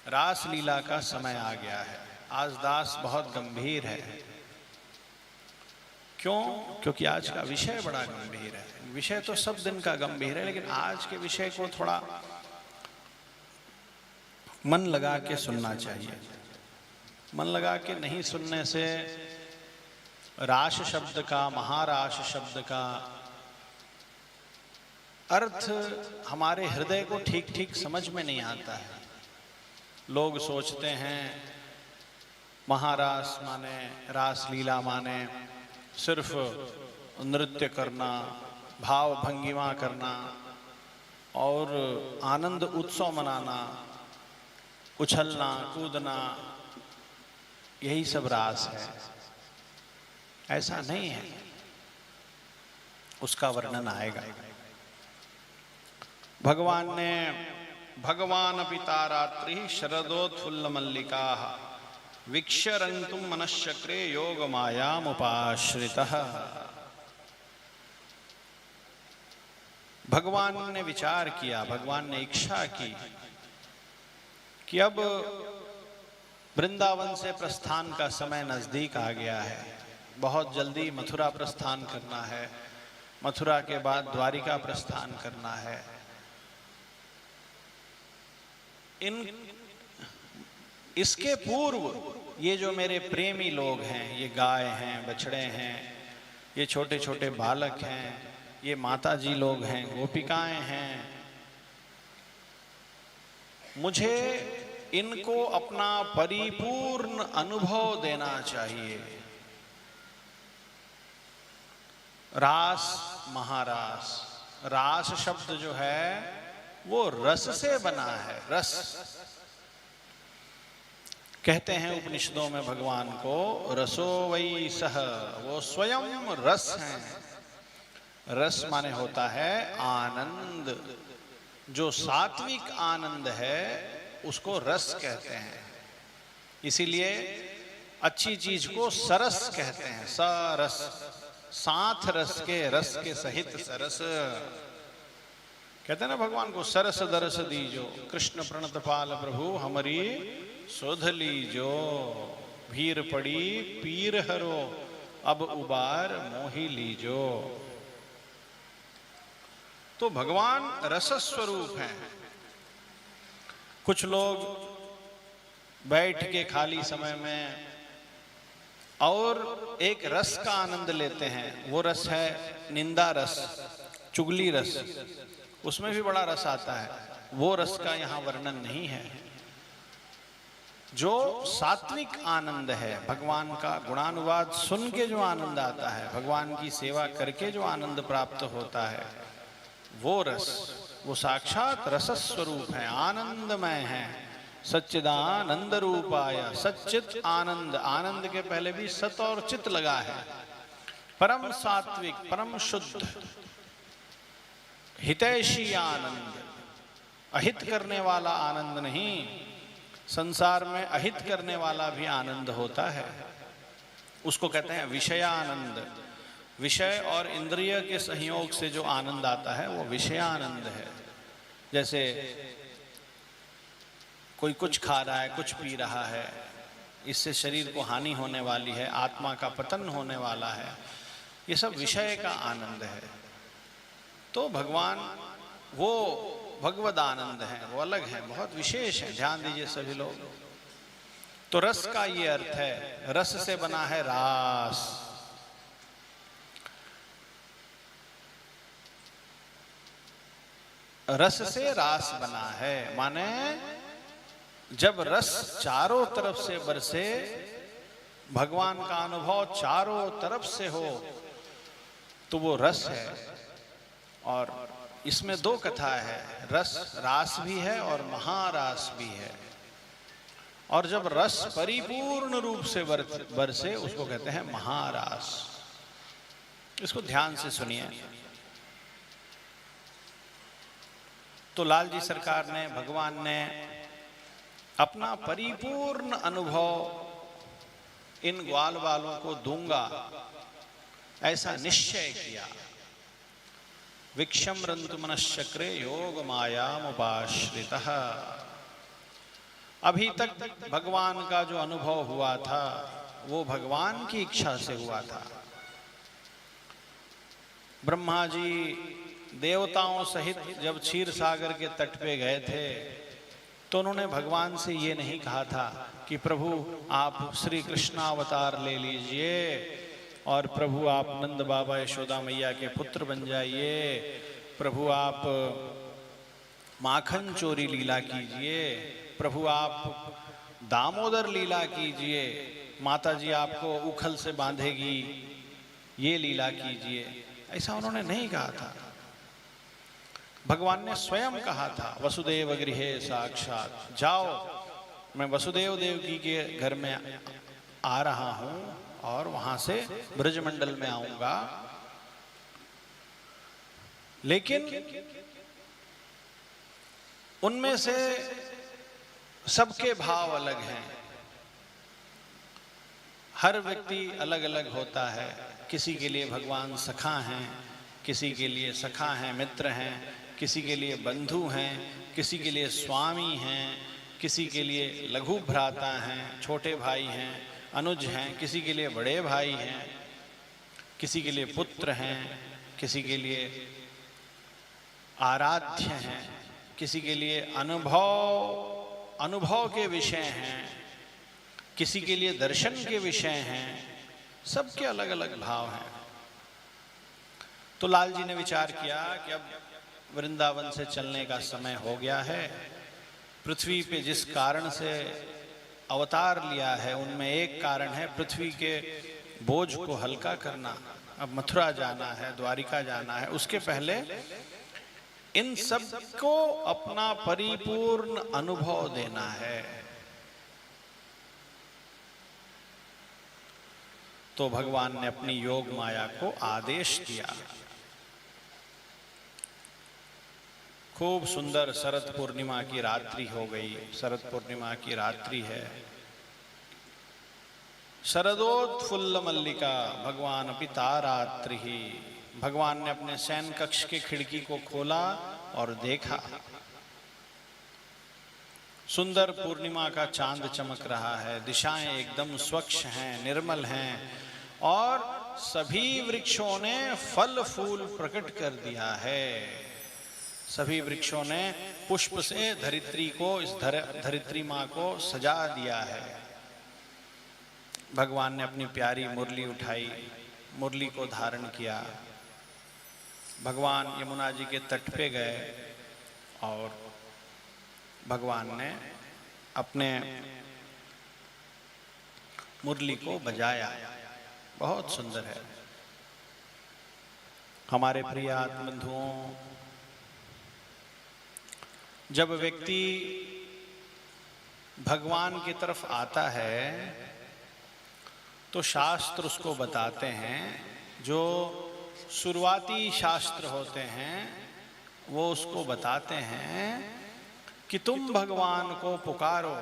रास लीला का समय आ गया है। आज दास बहुत गंभीर है। क्यों? क्योंकि आज का विषय बड़ा गंभीर है। विषय तो सब दिन का गंभीर है, लेकिन आज के विषय को थोड़ा मन लगा के सुनना चाहिए। मन लगा के नहीं सुनने से राश शब्द का, महाराश शब्द का अर्थ हमारे हृदय को ठीक ठीक समझ में नहीं आता है। लोग सोचते हैं महारास माने, रास लीला माने सिर्फ नृत्य करना, भाव भंगिमा करना और आनंद उत्सव मनाना, उछलना कूदना, यही सब रास है। ऐसा नहीं है, उसका वर्णन आएगा। भगवान पिता रात्रि शरदोत्फुल्ल मल्लिका वीक्षरन्तुं मनश्चक्रे योग मायामुपाश्रितः। भगवान ने विचार किया, भगवान ने इच्छा की कि अब वृंदावन से प्रस्थान का समय नजदीक आ गया है। बहुत जल्दी मथुरा प्रस्थान करना है, मथुरा के बाद द्वारिका प्रस्थान करना है। इसके पूर्व ये जो मेरे प्रेमी लोग हैं, ये गाय हैं, बछड़े हैं, ये छोटे छोटे बालक हैं, ये माता जी लोग हैं, गोपिकाएं हैं, मुझे इनको अपना परिपूर्ण अनुभव देना चाहिए। रास, महारास, रास शब्द जो है वो रस से बना है। रस कहते हैं उपनिषदों में भगवान को रसो वै सह, वो स्वयं रस हैं। रस माने होता है आनंद। जो सात्विक आनंद है उसको रस कहते हैं। इसीलिए अच्छी चीज को सरस कहते हैं। सरस, साथ रस के सहित सरस कहते हैं ना भगवान को। सरस दरस दीजो कृष्ण प्रणत पाल प्रभु हमारी सुध लीजो। भीर पड़ी पीर हरो अब उबार मोही लीजो। तो भगवान रस स्वरूप हैं। कुछ लोग बैठ के खाली समय में और एक रस का आनंद लेते हैं। वो रस है निंदा रस, चुगली रस, उसमें भी बड़ा रस आता है। वो रस का यहाँ वर्णन नहीं है। जो सात्विक आनंद है, भगवान का गुणानुवाद सुन के जो आनंद आता है, भगवान की सेवा करके जो आनंद प्राप्त होता है, वो रस, वो साक्षात रस स्वरूप है, आनंदमय है। सच्चिदानंद रूपाय, सच्चित आनंद, आनंद के पहले भी सत और चित लगा है। परम सात्विक, परम शुद्ध, हितैषी आनंद, अहित करने वाला आनंद नहीं। संसार में अहित करने वाला भी आनंद होता है, उसको कहते हैं विषयानंद। विषय और इंद्रिय के संयोग से जो आनंद आता है वो विषयानंद है। जैसे कोई कुछ खा रहा है, कुछ पी रहा है, इससे शरीर को हानि होने वाली है, आत्मा का पतन होने वाला है, ये सब विषय का आनंद है। तो भगवान वो भगवद आनंद है, वो अलग है, बहुत विशेष है। ध्यान दीजिए सभी लोग। तो रस का ये अर्थ है, रस से बना है रास। रस से रास बना है, माने जब रस चारों तरफ से बरसे, भगवान का अनुभव चारों तरफ से हो, तो वो रस है। और इसमें दो कथा है, रस, रास भी है और महारास भी है। और जब रस परिपूर्ण रूप से बरसे उसको कहते हैं महारास। इसको ध्यान से सुनिए। तो लाल जी सरकार ने, भगवान ने अपना परिपूर्ण अनुभव इन ग्वाल वालों को दूंगा ऐसा निश्चय किया। विक्षम्रन्तु मनश्चक्रे योग मायामुपाश्रितः। अभी तक भगवान का जो अनुभव हुआ था वो भगवान की इच्छा से हुआ था। ब्रह्मा जी देवताओं सहित जब क्षीर सागर के तट पे गए थे तो उन्होंने भगवान से ये नहीं कहा था कि प्रभु आप श्री कृष्णावतार ले लीजिए और प्रभु आप नंद बाबा यशोदा मैया के पुत्र बन जाइए, प्रभु आप माखन चोरी लीला कीजिए, प्रभु आप दामोदर लीला कीजिए, माता जी आपको उखल से बांधेगी ये लीला कीजिए, ऐसा उन्होंने नहीं कहा था। भगवान ने स्वयं कहा था वसुदेव गृहे साक्षात, जाओ मैं वसुदेव देवकी के घर में आ रहा हूं और वहां से ब्रजमंडल में आऊंगा। लेकिन उनमें से सबके भाव अलग हैं, हर व्यक्ति अलग अलग होता है। किसी के लिए भगवान सखा हैं, किसी के लिए सखा हैं, मित्र हैं, किसी के लिए बंधु हैं, किसी के लिए स्वामी हैं, किसी के लिए लघु भ्राता हैं, छोटे भाई हैं, अनुज हैं, किसी के लिए बड़े भाई हैं, किसी के लिए पुत्र हैं, किसी के लिए आराध्य हैं, किसी के लिए अनुभव के विषय हैं, किसी के लिए दर्शन के विषय हैं, सबके अलग अलग भाव हैं। तो लाल जी ने विचार किया कि अब वृंदावन से चलने का समय हो गया है। पृथ्वी पे जिस कारण से अवतार लिया है उनमें एक कारण है पृथ्वी के बोझ को हल्का करना। अब मथुरा जाना है, द्वारिका जाना है, उसके पहले इन सब को अपना परिपूर्ण अनुभव देना है। तो भगवान ने अपनी योग माया को आदेश दिया। खूब सुंदर शरद पूर्णिमा की रात्रि हो गई। शरद पूर्णिमा की रात्रि है। शरदोत्फुल्ल मल्लिका भगवान पिता रात्रि ही। भगवान ने अपने शयन कक्ष के खिड़की को खोला और देखा, सुंदर पूर्णिमा का चांद चमक रहा है, दिशाएं एकदम स्वच्छ हैं, निर्मल हैं और सभी वृक्षों ने फल फूल प्रकट कर दिया है। सभी वृक्षों ने पुष्प से धरित्री को, इस धरित्री माँ को सजा दिया है। भगवान ने अपनी प्यारी मुरली उठाई, मुरली को धारण किया। भगवान यमुना जी के तट पे गए और भगवान ने अपने मुरली को बजाया। बहुत सुंदर है। हमारे प्रिय आत्मबंधुओं, जब व्यक्ति भगवान की तरफ आता है तो शास्त्र उसको बताते हैं, जो शुरुआती शास्त्र होते हैं वो उसको बताते हैं कि तुम भगवान को पुकारो,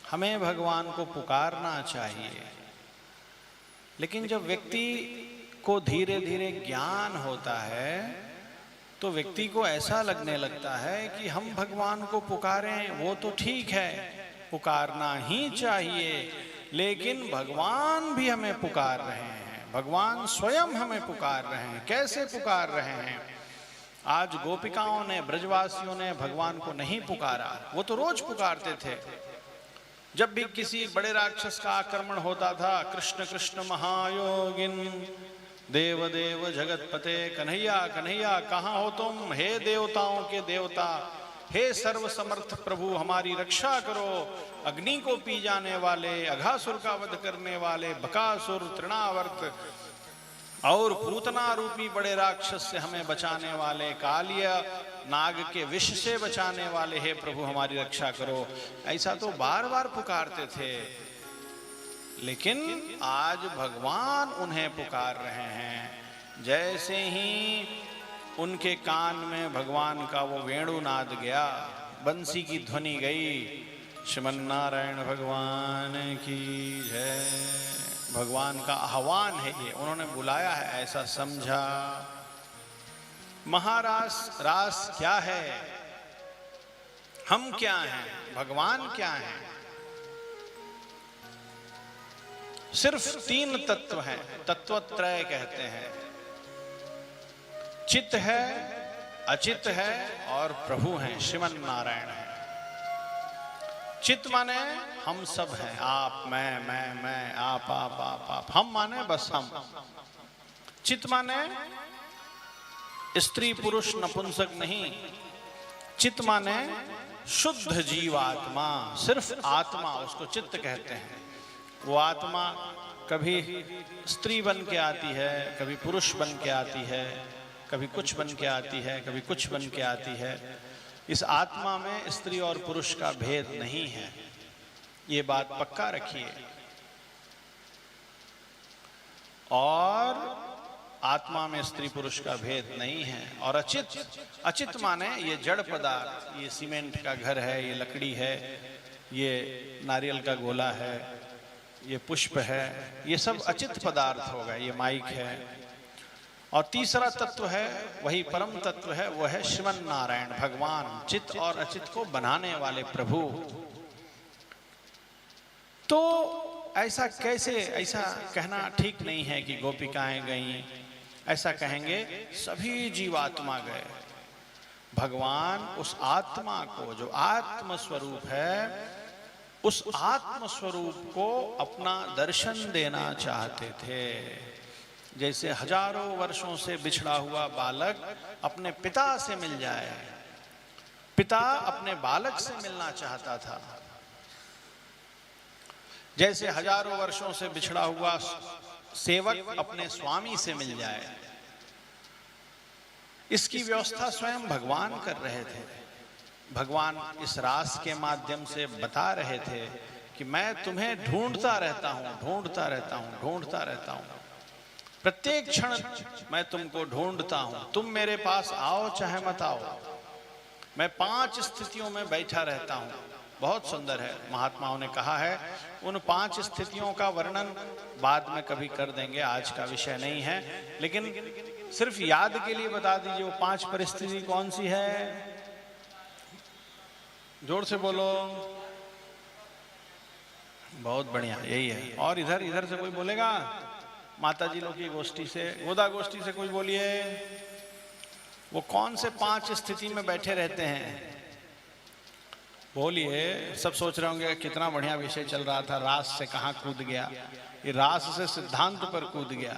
हमें भगवान को पुकारना चाहिए। लेकिन जब व्यक्ति को धीरे धीरे ज्ञान होता है तो व्यक्ति को ऐसा लगने लगता है कि हम भगवान को पुकारें वो तो ठीक है, पुकारना ही चाहिए, लेकिन भगवान भी हमें पुकार रहे हैं, भगवान स्वयं हमें पुकार रहे हैं। कैसे पुकार रहे हैं? आज गोपिकाओं ने, ब्रजवासियों ने भगवान को नहीं पुकारा, वो तो रोज पुकारते थे। जब भी किसी बड़े राक्षस का आक्रमण होता था, कृष्ण कृष्ण महायोगिन देव देव जगतपते कन्हैया कन्हैया कहाँ हो तुम, हे देवताओं के देवता, हे सर्व समर्थ प्रभु हमारी रक्षा करो, अग्नि को पी जाने वाले, अघासुर का वध करने वाले, बकासुर, तृणावर्त और पूतना रूपी बड़े राक्षस से हमें बचाने वाले, कालिया नाग के विष से बचाने वाले, हे प्रभु हमारी रक्षा करो। ऐसा तो बार बार पुकारते थे। लेकिन आज भगवान उन्हें पुकार रहे हैं। जैसे ही उनके कान में भगवान का वो वेणुनाद गया, बंसी की ध्वनि गई, श्रीमन्नारायण भगवान की जय, भगवान का आह्वान है ये, उन्होंने बुलाया है, ऐसा समझा। महारास रास क्या है? हम क्या हैं, भगवान क्या हैं। सिर्फ 3 तत्व हैं, तत्वत्रय कहते हैं। चित है, अचित है और प्रभु हैं, श्रीमन नारायण है। चित माने हम सब हैं, आप, मैं, आप। हम माने बस हम। चित माने स्त्री पुरुष नपुंसक नहीं। चित माने शुद्ध जीवात्मा, सिर्फ आत्मा, उसको चित्त कहते हैं। वो आत्मा कभी स्त्री बन के आती है, कभी पुरुष बन के आती है, कभी कुछ बन के आती है, कभी कुछ बन के आती है। इस आत्मा में स्त्री और पुरुष का भेद नहीं है, ये बात पक्का रखिए। और आत्मा में स्त्री पुरुष का भेद नहीं है। और अचित, अचित माने ये जड़ पदार्थ, ये सीमेंट का घर है, ये लकड़ी है, ये नारियल का गोला है, ये पुष्प है, ये सब अचित पदार्थ होगा, ये माइक है। और तीसरा तत्व है, वही परम तत्व है, वो है श्रीमन नारायण भगवान, चित और अचित को बनाने वाले प्रभु। तो ऐसा कैसे, ऐसा कहना ठीक नहीं है कि गोपिकाएं गईं, ऐसा कहेंगे सभी जीवात्मा गए। भगवान उस आत्मा को, जो आत्म स्वरूप है, उस आत्म स्वरूप को अपना दर्शन देना चाहते थे। जैसे हजारों वर्षों से बिछड़ा हुआ बालक अपने पिता से मिल जाए, पिता अपने बालक से मिलना चाहता था। जैसे हजारों वर्षों से बिछड़ा हुआ सेवक अपने स्वामी से मिल जाए, इसकी व्यवस्था स्वयं भगवान कर रहे थे। भगवान इस रास के माध्यम से बता रहे थे कि मैं तुम्हें ढूंढता रहता हूं, ढूंढता रहता हूं, ढूंढता रहता हूं। प्रत्येक क्षण मैं तुमको ढूंढता हूं, तुम मेरे पास आओ चाहे मत आओ। मैं 5 स्थितियों में बैठा रहता हूं। बहुत सुंदर है, महात्माओं ने कहा है। उन 5 स्थितियों का वर्णन बाद में कभी कर देंगे, आज का विषय नहीं है। लेकिन सिर्फ याद के लिए बता दीजिए, वो 5 परिस्थिति कौन सी है? जोर से बोलो। बहुत बढ़िया, यही है। और इधर से कोई बोलेगा? माता जी लोग की गोष्ठी से, गोदा गोष्ठी से कोई बोलिए। वो कौन से 5 स्थिति में बैठे रहते हैं? बोलिए। सब सोच रहे होंगे कितना बढ़िया विषय चल रहा था, रास से कहाँ कूद गया, ये रास से सिद्धांत पर कूद गया।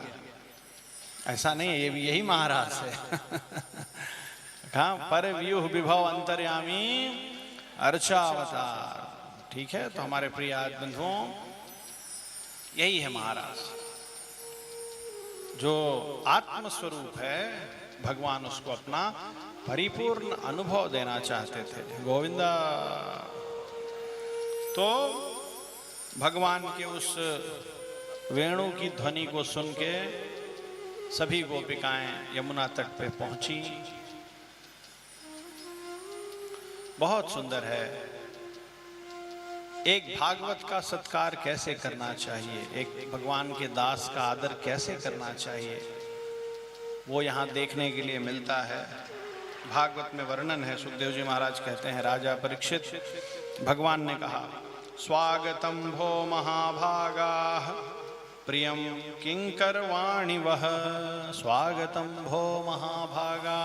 ऐसा नहीं है, ये भी यही महारास है। कहाँ पर व्यूह विभव अंतर्यामी अर्चावतार। ठीक है, तो हमारे प्रिय बंधुओं, यही है महाराज। जो आत्म स्वरूप है, भगवान उसको अपना परिपूर्ण अनुभव देना चाहते थे। गोविंदा। तो भगवान के उस वेणु की ध्वनि को सुन के सभी गोपिकाएं यमुना तट पे पहुंची। बहुत सुंदर है। एक भागवत का सत्कार कैसे करना चाहिए, एक भगवान के दास का आदर कैसे करना चाहिए, वो यहाँ देखने के लिए मिलता है। भागवत में वर्णन है। सुखदेव जी महाराज कहते हैं, राजा परीक्षित, भगवान ने कहा, स्वागतम भो महाभागाः प्रियम किंकरवाणि वह। स्वागतम भो महाभागा।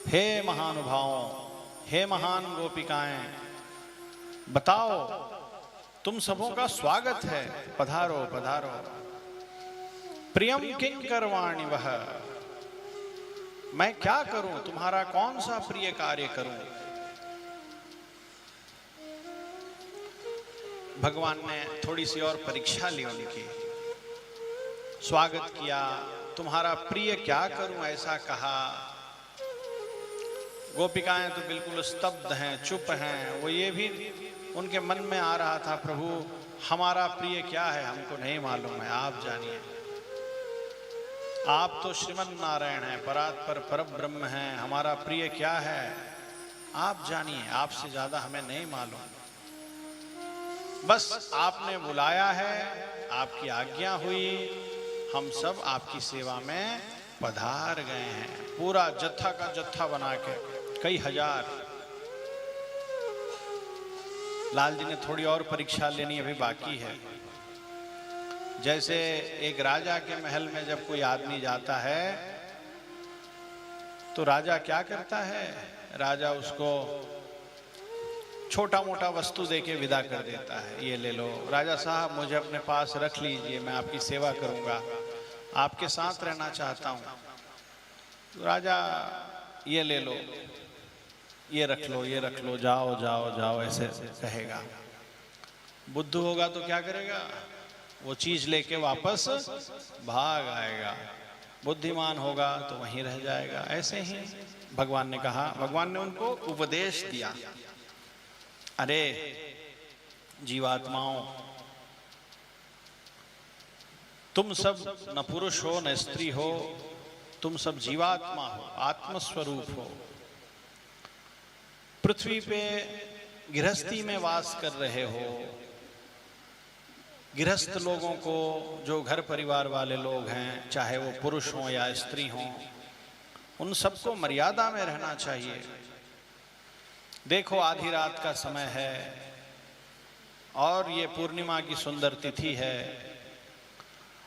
हे महानुभावों, हे महान गोपिकाएं, बताओ, तुम सबों का स्वागत है, पधारो पधारो। प्रियम किंकरवाणि वह, मैं क्या करूं, तुम्हारा कौन सा प्रिय कार्य करूं। भगवान ने थोड़ी सी और परीक्षा ली उनकी, स्वागत किया, तुम्हारा प्रिय क्या करूं ऐसा कहा। गोपिकाएं तो बिल्कुल स्तब्ध हैं, चुप हैं। वो ये भी उनके मन में आ रहा था, प्रभु हमारा प्रिय क्या है हमको नहीं मालूम है, आप जानिए। आप तो श्रीमन नारायण हैं, परात्पर परब्रह्म हैं, हमारा प्रिय क्या है आप जानिए, आपसे ज्यादा हमें नहीं मालूम। बस आपने बुलाया है, आपकी आज्ञा हुई, हम सब आपकी सेवा में पधार गए हैं। पूरा जत्था का जत्था बना के, कई हजार। लाल जी ने थोड़ी और परीक्षा लेनी अभी बाकी है। जैसे एक राजा के महल में जब कोई आदमी जाता है तो राजा क्या करता है, राजा उसको छोटा मोटा वस्तु देके विदा कर देता है, ये ले लो राजा साहब, मुझे अपने पास रख लीजिए, मैं आपकी सेवा करूंगा, आपके साथ रहना चाहता हूं। तो राजा ये ले लो, ये रख लो, ये रख लो, जाओ जाओ जाओ ऐसे कहेगा। बुद्धू होगा तो क्या करेगा, वो चीज लेके वापस भाग आएगा। बुद्धिमान होगा तो वहीं रह जाएगा। ऐसे ही भगवान ने कहा, भगवान ने उनको उपदेश दिया, अरे जीवात्माओं, तुम सब न पुरुष हो न स्त्री हो, तुम सब जीवात्मा हो, आत्मस्वरूप हो। पृथ्वी पे गृहस्थी में वास कर रहे हो। गृहस्थ लोगों को, जो घर परिवार वाले लोग हैं, चाहे वो पुरुष हों या स्त्री हों, उन सबको मर्यादा में रहना चाहिए। देखो आधी रात का समय है और ये पूर्णिमा की सुंदर तिथि है,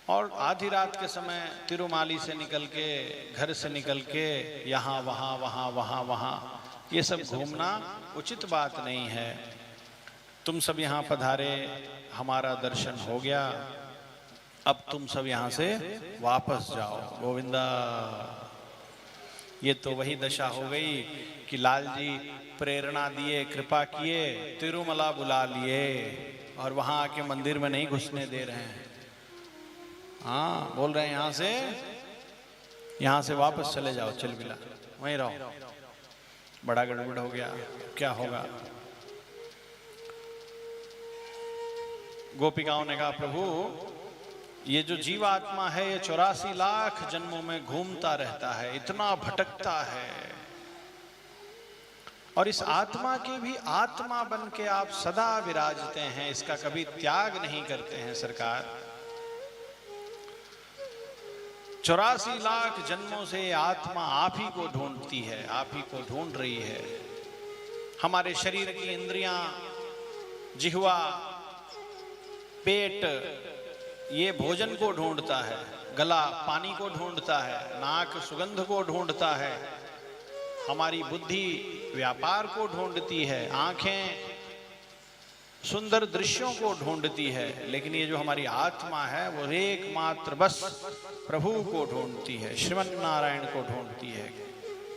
और आधी रात के समय तिरुमाली से निकल के, घर से निकल के यहाँ वहाँ वहाँ वहाँ वहाँ ये सब घूमना उचित बात नहीं है। तुम सब यहाँ पधारे, हमारा दर्शन हो गया, अब तुम सब यहाँ से वापस जाओ। गोविंदा। ये तो वही दशा हो गई कि लाल जी प्रेरणा दिए, कृपा किए, तिरुमला बुला लिए और वहां आके मंदिर में नहीं घुसने दे रहे हैं। हाँ, बोल रहे हैं यहाँ से वापस चले जाओ, चल बिला वहीं रहो, बड़ा गड़बड़ हो गया, क्या होगा। गोपिकाओं ने कहा, प्रभु ये जो जीवात्मा है ये 84 लाख जन्मों में घूमता रहता है, इतना भटकता है, और इस आत्मा के भी आत्मा बन के आप सदा विराजते हैं, इसका कभी त्याग नहीं करते हैं सरकार। 84 लाख जन्मों से आत्मा आप ही को ढूंढती है, आप ही को ढूंढ रही है। हमारे शरीर की इंद्रियां, जिह्वा, पेट, ये भोजन को ढूंढता है, गला पानी को ढूंढता है, नाक सुगंध को ढूंढता है, हमारी बुद्धि व्यापार को ढूंढती है, आंखें सुंदर दृश्यों को ढूंढती है, लेकिन ये जो हमारी आत्मा है वो एकमात्र बस प्रभु को ढूंढती है, श्रीमन नारायण को ढूंढती है।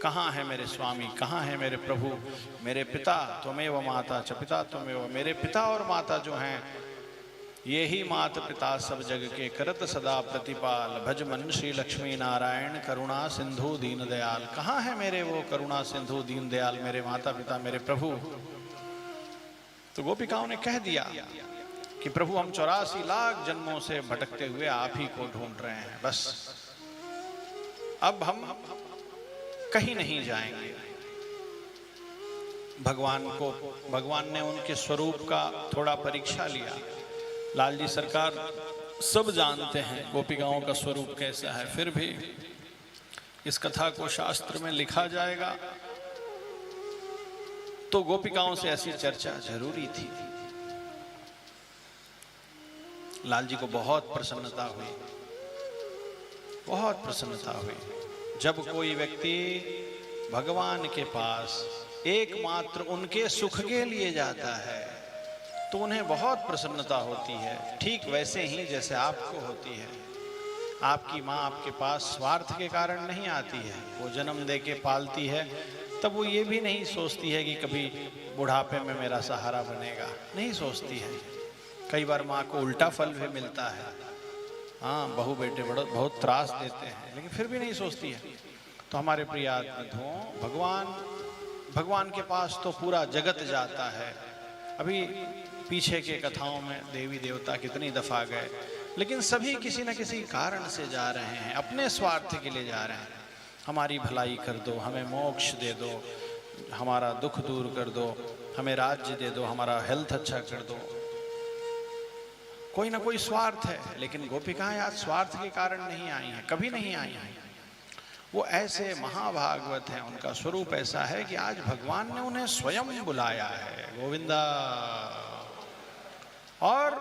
कहाँ है मेरे स्वामी, कहाँ है मेरे प्रभु, मेरे पिता त्वमेव माता च पिता त्वमेव। मेरे पिता और माता जो हैं ये ही मात पिता सब जग के, करत सदा प्रतिपाल, भज मन श्री लक्ष्मी नारायण, करुणा सिंधु दीन दयाल। कहाँ है मेरे वो करुणा सिंधु दीन दयाल, मेरे माता पिता, मेरे प्रभु। तो गोपिकाओं ने कह दिया कि प्रभु हम 84 लाख जन्मों से भटकते हुए आप ही को ढूंढ रहे हैं, बस अब हम कहीं नहीं जाएंगे। भगवान ने उनके स्वरूप का थोड़ा परीक्षा लिया। लाल जी सरकार सब जानते हैं गोपिकाओं का स्वरूप कैसा है, फिर भी इस कथा को शास्त्र में लिखा जाएगा तो गोपिकाओं से ऐसी चर्चा जरूरी थी। लाल जी को बहुत प्रसन्नता हुई, बहुत प्रसन्नता हुई। जब कोई व्यक्ति भगवान के पास एकमात्र उनके सुख के लिए जाता है तो उन्हें बहुत प्रसन्नता होती है, ठीक वैसे ही जैसे आपको होती है। आपकी माँ आपके पास स्वार्थ के कारण नहीं आती है, वो जन्म दे के पालती है, तब वो ये भी नहीं सोचती है कि कभी बुढ़ापे में मेरा सहारा बनेगा, नहीं सोचती है। कई बार माँ को उल्टा फल भी मिलता है, हाँ बहू बेटे बहुत त्रास देते हैं, लेकिन फिर भी नहीं सोचती है। तो हमारे प्रिय आत्मधो भगवान के पास तो पूरा जगत जाता है। अभी पीछे के कथाओं में देवी देवता कितनी दफा गए, लेकिन सभी किसी न किसी कारण से जा रहे हैं, अपने स्वार्थ के लिए जा रहे हैं। हमारी भलाई कर दो, हमें मोक्ष दे दो, हमारा दुख दूर कर दो, हमें राज्य दे दो, हमारा हेल्थ अच्छा कर दो। कोई ना कोई स्वार्थ है, लेकिन गोपिकाएं आज स्वार्थ के कारण नहीं आई हैं, कभी नहीं आई हैं। वो ऐसे महाभागवत हैं, उनका स्वरूप ऐसा है कि आज भगवान ने उन्हें स्वयं बुलाया है, गोविंदा। और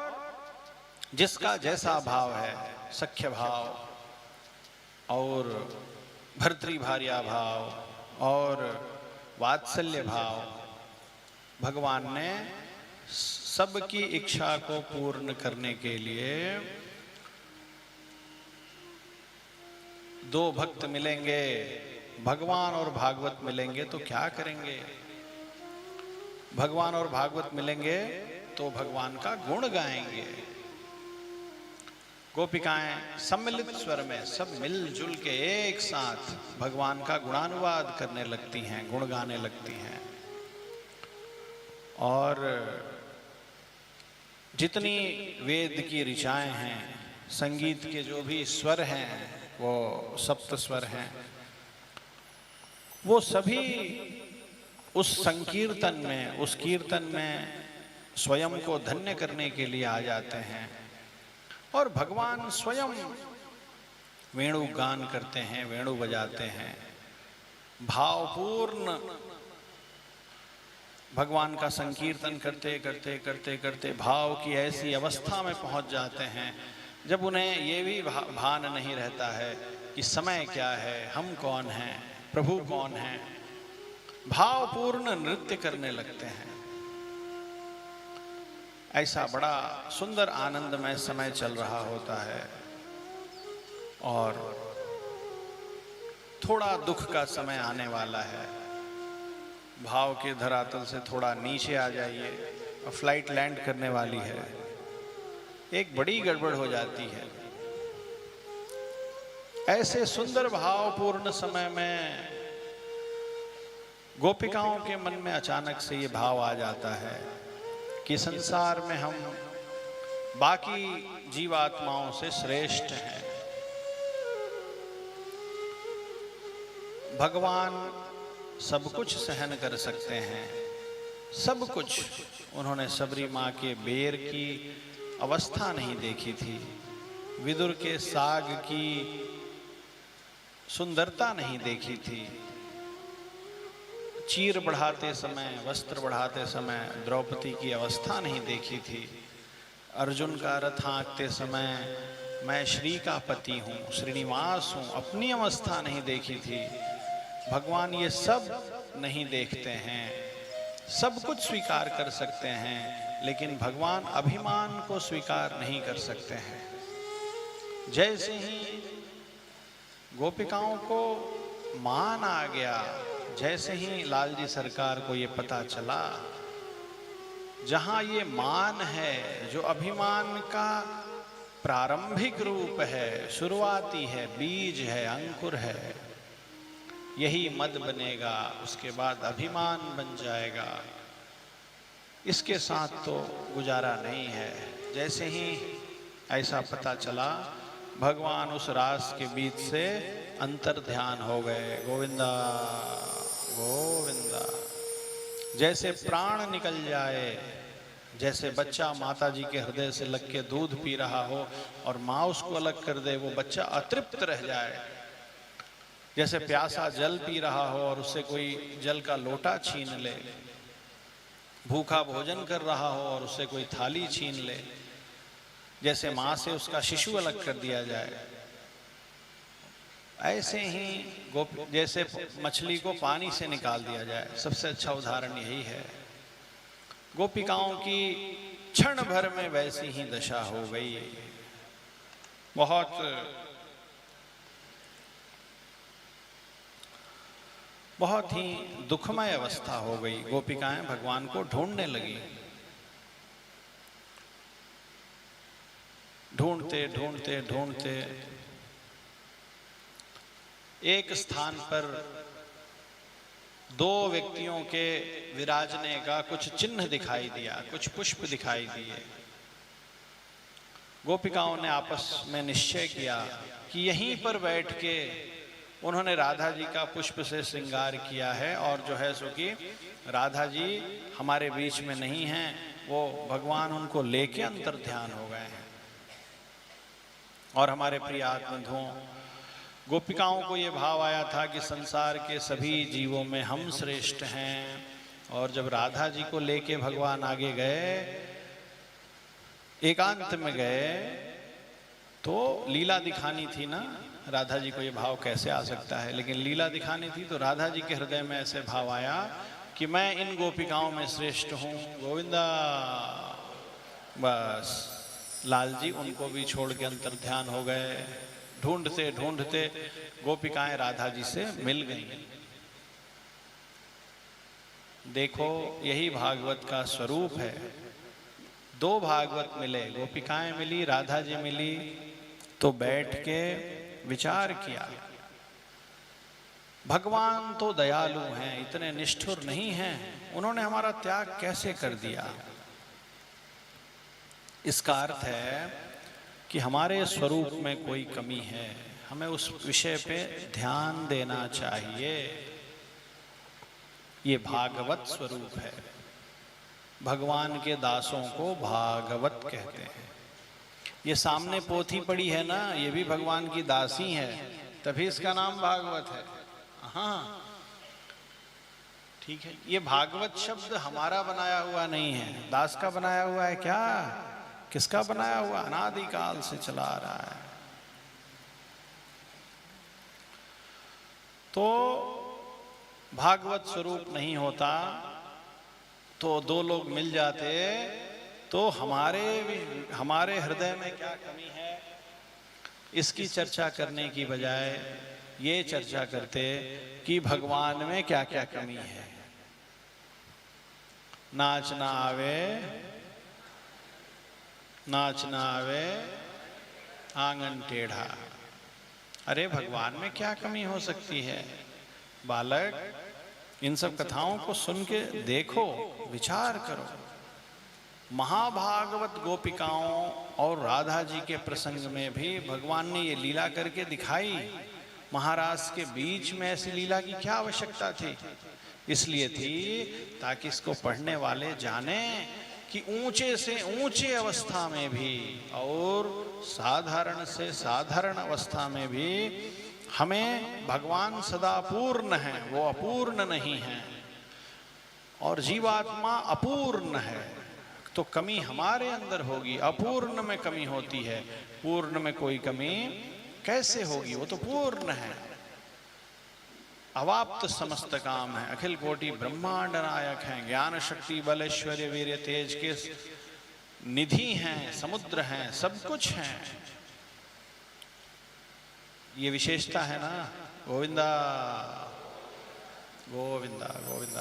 जिसका जैसा भाव है, सख्य भाव और भर्तृभार्या भाव और वात्सल्य भाव, भगवान ने सबकी इच्छा को पूर्ण करने के लिए दो भक्त मिलेंगे, भगवान और भागवत मिलेंगे तो क्या करेंगे? भगवान और भागवत मिलेंगे तो भगवान का गुण गाएंगे। गोपिकाएं सम्मिलित स्वर में सब मिलजुल के एक साथ भगवान का गुणानुवाद करने लगती हैं, गुण गाने लगती हैं। और जितनी वेद की ऋचाएं हैं, संगीत के जो भी स्वर हैं, वो सप्त स्वर हैं, वो सभी उस संकीर्तन में, उस कीर्तन में स्वयं को धन्य करने के लिए आ जाते हैं। और भगवान स्वयं वेणु गान करते हैं, वेणु बजाते हैं, भावपूर्ण भगवान का संकीर्तन करते करते करते करते भाव की ऐसी अवस्था में पहुंच जाते हैं जब उन्हें ये भी भान नहीं रहता है कि समय क्या है, हम कौन हैं, प्रभु कौन है। भावपूर्ण नृत्य करने लगते हैं। ऐसा बड़ा सुंदर आनंदमय समय चल रहा होता है। और थोड़ा दुख का समय आने वाला है। भाव के धरातल से थोड़ा नीचे आ जाइए, और फ्लाइट लैंड करने वाली है। एक बड़ी गड़बड़ हो जाती है। ऐसे सुंदर भावपूर्ण समय में गोपिकाओं के मन में अचानक से ये भाव आ जाता है कि संसार में हम बाकी जीवात्माओं से श्रेष्ठ हैं। भगवान सब कुछ सहन कर सकते हैं, सब कुछ। उन्होंने सबरी माँ के बेर की अवस्था नहीं देखी थी, विदुर के साग की सुंदरता नहीं देखी थी, चीर बढ़ाते समय, वस्त्र बढ़ाते समय द्रौपदी की अवस्था नहीं देखी थी, अर्जुन का रथ हाँकते समय मैं श्री का पति हूँ, श्रीनिवास हूँ, अपनी अवस्था नहीं देखी थी। भगवान ये सब नहीं देखते हैं, सब कुछ स्वीकार कर सकते हैं, लेकिन भगवान अभिमान को स्वीकार नहीं कर सकते हैं। जैसे ही गोपिकाओं को मान आ गया, जैसे ही लालजी सरकार को ये पता चला, जहां ये मान है, जो अभिमान का प्रारंभिक रूप है, शुरुआती है, बीज है, अंकुर है, यही मद बनेगा, उसके बाद अभिमान बन जाएगा। इसके साथ तो गुजारा नहीं है। जैसे ही ऐसा पता चला, भगवान उस रास के बीच से अंतर ध्यान हो गए। गोविंदा गोविंदा। जैसे प्राण निकल जाए, जैसे बच्चा माता जी के हृदय से लग के दूध पी रहा हो और माँ उसको अलग कर दे, वो बच्चा अतृप्त रह जाए। जैसे प्यासा जल पी रहा हो और उससे कोई जल का लोटा छीन ले, भूखा भोजन कर रहा हो और उससे कोई थाली छीन ले, जैसे माँ से उसका शिशु अलग कर दिया जाए, ऐसे ही जैसे मछली को पानी से निकाल दिया जाए। सबसे अच्छा उदाहरण यही है। गोपिकाओं की क्षण भर में वैसी ही दशा हो गई। बहुत ही दुखमय अवस्था हो गई। गोपिकाएं भगवान को ढूंढने लगी। ढूंढते ढूंढते ढूंढते एक स्थान पर दो व्यक्तियों के विराजने का कुछ चिन्ह दिखाई दिया, कुछ पुष्प दिखाई दिए। गोपिकाओं ने आपस में निश्चय किया कि यहीं पर बैठ के उन्होंने राधा जी का पुष्प से श्रृंगार किया है, और जो है सो कि राधा जी हमारे बीच में नहीं हैं, वो भगवान उनको लेके अंतर ध्यान हो गए हैं। और हमारे प्रिय आत्मधुओं, गोपिकाओं को ये भाव आया था कि संसार के सभी जीवों में हम श्रेष्ठ हैं। और जब राधा जी को लेके भगवान आगे गए, एकांत में गए, तो लीला दिखानी थी ना। राधा जी को ये भाव कैसे आ सकता है, लेकिन लीला दिखानी थी। तो राधा जी के हृदय में ऐसे भाव आया कि मैं इन गोपिकाओं में श्रेष्ठ हूँ, गोविंदा। बस लाल जी उनको भी छोड़ के अंतर ध्यान हो गए। ढूंढते ढूंढते गोपिकाएं राधा जी से मिल गई। देखो यही भागवत का स्वरूप है। दो भागवत मिले, गोपिकाएं मिली, राधा जी मिली, तो बैठ के विचार किया, भगवान तो दयालु हैं, इतने निष्ठुर नहीं हैं, उन्होंने हमारा त्याग कैसे कर दिया। इसका अर्थ है कि हमारे स्वरूप में कोई कमी है, हमें उस विषय पे ध्यान देना चाहिए। ये भागवत स्वरूप है। भगवान के दासों को भागवत कहते हैं। ये सामने पोथी पड़ी है ना, ये भी भगवान की दासी है, तभी इसका नाम भागवत है। हाँ ठीक है, ये भागवत शब्द हमारा बनाया हुआ नहीं है, दास का बनाया हुआ है। क्या, किसका बनाया हुआ? अनादिकाल से चला आ रहा है। तो भागवत स्वरूप नहीं होता तो दो लोग मिल जाते, तो हमारे हृदय में क्या कमी है इसकी चर्चा करने की बजाय ये चर्चा करते कि भगवान में क्या क्या कमी है। नाच ना आवे, नाच ना आवे आंगन टेढ़ा। अरे भगवान में क्या कमी हो सकती है बालक? इन सब कथाओं को सुन के देखो, विचार करो। महाभागवत गोपिकाओं और राधा जी के प्रसंग में भी भगवान ने ये लीला करके दिखाई। महाराज के बीच में ऐसी लीला की क्या आवश्यकता थी? इसलिए थी ताकि इसको पढ़ने वाले जाने कि ऊंचे से ऊंचे अवस्था में भी और साधारण से साधारण अवस्था में भी हमें भगवान सदा पूर्ण है, वो अपूर्ण नहीं है। और जीवात्मा अपूर्ण है, तो कमी हमारे अंदर होगी। अपूर्ण में कमी होती है, पूर्ण में कोई कमी कैसे होगी? वो तो पूर्ण है। अवाप्त समस्त काम है, अखिल कोटि ब्रह्मांड नायक हैं, ज्ञान शक्ति बल ऐश्वर्य वीर्य तेज के निधि हैं, समुद्र हैं, सब कुछ हैं। ये विशेषता है ना। गोविंदा गोविंदा गोविंदा।